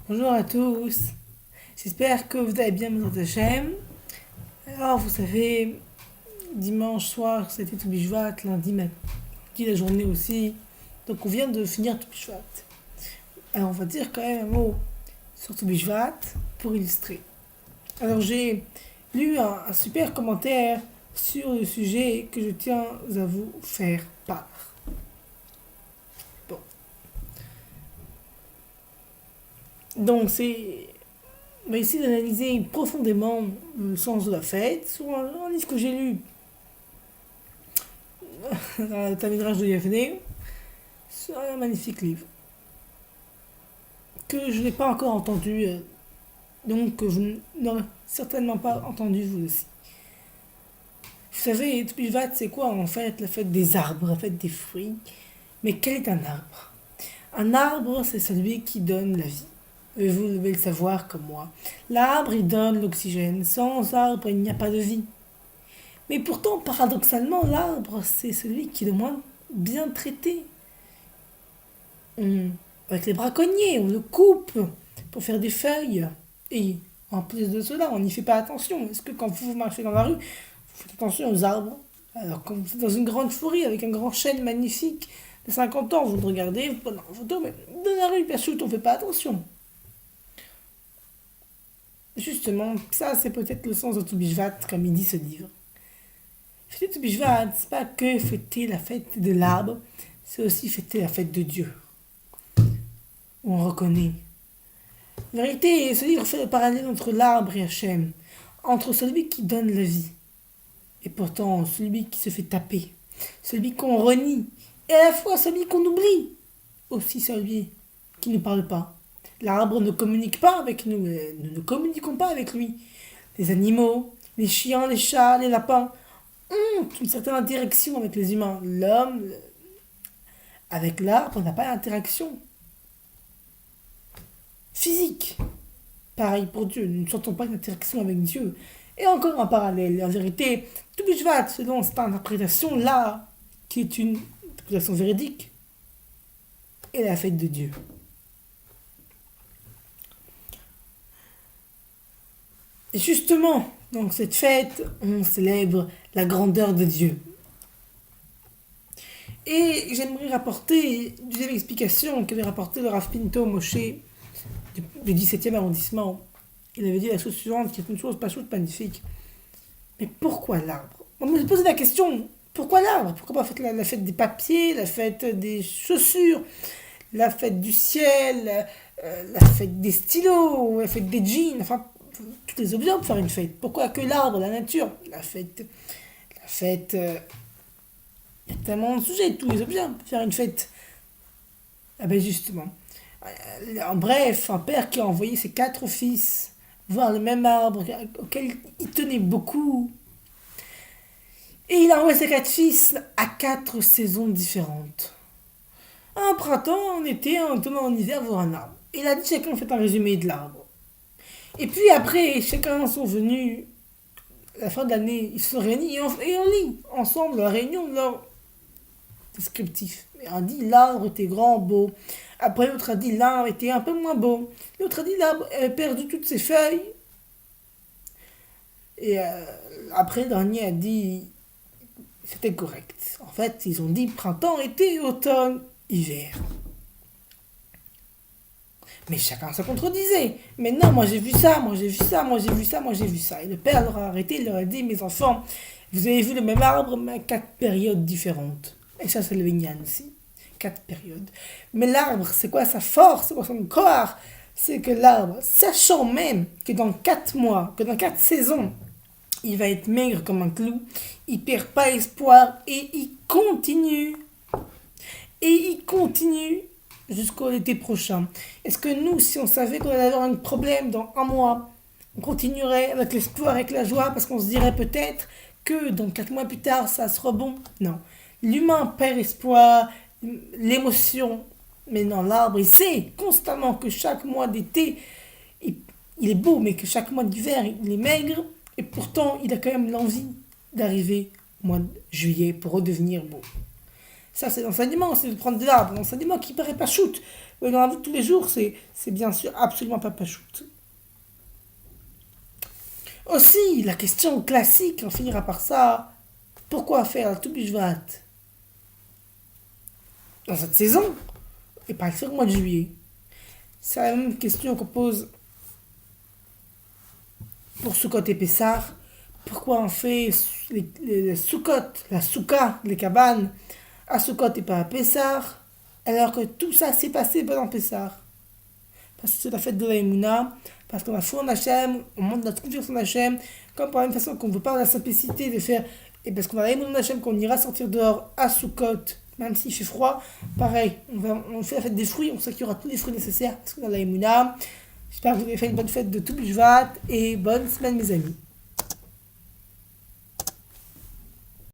Bonjour à tous, j'espère que vous allez bien, Monsieur Hachem. Alors, vous savez, dimanche soir, c'était tout Bishvat, lundi matin, la journée aussi. Donc, on vient de finir tout Bishvat. Alors, on va dire quand même un mot sur tout Bishvat pour illustrer. Alors, j'ai lu un super commentaire sur le sujet que je tiens à vous faire part. Bon. Donc, on va essayer d'analyser profondément le sens de la fête sur un livre que j'ai lu dans le Tamidrash de Yavne. C'est un magnifique livre que je n'ai pas encore entendu, donc que vous n'aurez certainement pas entendu vous aussi. Vous savez, Tpivat, c'est quoi en fait la fête des arbres, la fête des fruits. Mais quel est un arbre? Un arbre, c'est celui qui donne la vie. Et vous devez le savoir comme moi. L'arbre, il donne l'oxygène. Sans arbre, il n'y a pas de vie. Mais pourtant, paradoxalement, l'arbre, c'est celui qui est le moins bien traité. Avec les braconniers, on le coupe pour faire des feuilles. Et en plus de cela, on n'y fait pas attention. Est-ce que quand vous marchez dans la rue, vous faites attention aux arbres? Alors, quand vous êtes dans une grande forêt avec un grand chêne magnifique de 50 ans, vous le regardez, vous prenez en photo, mais dans la rue, bien sûr, on ne fait pas attention. Justement, ça, c'est peut-être le sens de tout Bishvat, comme il dit ce livre. Fêter tout Bishvat, c'est pas que fêter la fête de l'arbre, c'est aussi fêter la fête de Dieu. On reconnaît. En vérité, ce livre fait le parallèle entre l'arbre et Hachem, entre celui qui donne la vie, et pourtant celui qui se fait taper, celui qu'on renie, et à la fois celui qu'on oublie, aussi celui qui ne parle pas. L'arbre ne communique pas avec nous, nous ne communiquons pas avec lui. Les animaux, les chiens, les chats, les lapins ont une certaine interaction avec les humains. L'homme, avec l'arbre, n'a pas d'interaction physique. Pareil pour Dieu, nous ne sentons pas d'interaction avec Dieu. Et encore un parallèle, en vérité, tout Bishvat, selon cette interprétation-là, qui est une interprétation véridique, est la fête de Dieu. Et justement, dans cette fête, on célèbre la grandeur de Dieu. Et j'aimerais rapporter une deuxième explication qu'avait rapporté le Rav Pinto Moshe du 17e arrondissement. Il avait dit la chose suivante, qui est une chose pas chose magnifique. Mais pourquoi l'arbre? On me posait la question, pourquoi l'arbre? Pourquoi pas la fête des papiers, la fête des chaussures, la fête du ciel, la fête des stylos, la fête des jeans, enfin, tous les objets pour faire une fête. Pourquoi que l'arbre, la nature, il y a tellement de sujets, tous les objets pour faire une fête. Ah ben justement. En bref, un père qui a envoyé ses 4 fils voir le même arbre auquel il tenait beaucoup. Et il a envoyé ses 4 fils à 4 saisons différentes. Un printemps, en été, en automne, en hiver, voir un arbre. Il a dit chacun fait un résumé de l'arbre. Et puis après, chacun sont venus, à la fin de l'année, ils se sont réunis et on lit ensemble la réunion de leur descriptif. Un dit l'arbre était grand, beau. Après l'autre a dit l'arbre était un peu moins beau. L'autre a dit l'arbre avait perdu toutes ses feuilles. Et après le dernier a dit c'était correct. En fait, ils ont dit printemps, été, automne, hiver. Mais chacun se contredisait. Mais non, moi j'ai vu ça, moi j'ai vu ça, moi j'ai vu ça, moi j'ai vu ça. Et le père leur a arrêté, il leur a dit, mes enfants, vous avez vu le même arbre, mais à 4 périodes différentes. Et ça, c'est le Vinyan aussi. 4 périodes. Mais l'arbre, c'est quoi sa force, c'est quoi son corps? C'est que l'arbre, sachant même que dans 4 mois, que dans 4 saisons, il va être maigre comme un clou, il perd pas espoir et il continue. Et il continue jusqu'au été prochain. Est-ce que nous, si on savait qu'on allait avoir un problème dans un mois, on continuerait avec l'espoir, avec la joie, parce qu'on se dirait peut-être que dans 4 mois plus tard, ça sera bon? Non. L'humain perd espoir, l'émotion. Mais non, l'arbre, il sait constamment que chaque mois d'été, il, il est beau, mais que chaque mois d'hiver, il est maigre. Et pourtant, il a quand même l'envie d'arriver au mois de juillet pour redevenir beau. Ça, c'est l'enseignement, c'est de prendre de l'arbre. L'enseignement qui paraît pas shoot. dans la vie de tous les jours, c'est bien sûr absolument pas pachoute. Aussi, la question classique, on finira par ça, pourquoi faire tout Bishvat dans cette saison et pas le mois de juillet? C'est la même question qu'on pose pour Sukkot et Pessah. Pourquoi on fait les Sukkot, la Souka, les cabanes, à Sukkot et pas à Pessah, alors que tout ça s'est passé pendant Pessah? Parce que c'est la fête de la Emouna, parce qu'on a foi en Hachem, on montre notre confiance en Hachem, comme par la même façon qu'on veut pas la simplicité de faire, et parce qu'on a la Emouna en Hachem, qu'on ira sortir dehors à Sukkot, même s'il fait froid, pareil, on fait la fête des fruits, on sait qu'il y aura tous les fruits nécessaires, parce qu'on a la Emouna. J'espère que vous avez fait une bonne fête de tout Bishvat, et bonne semaine mes amis.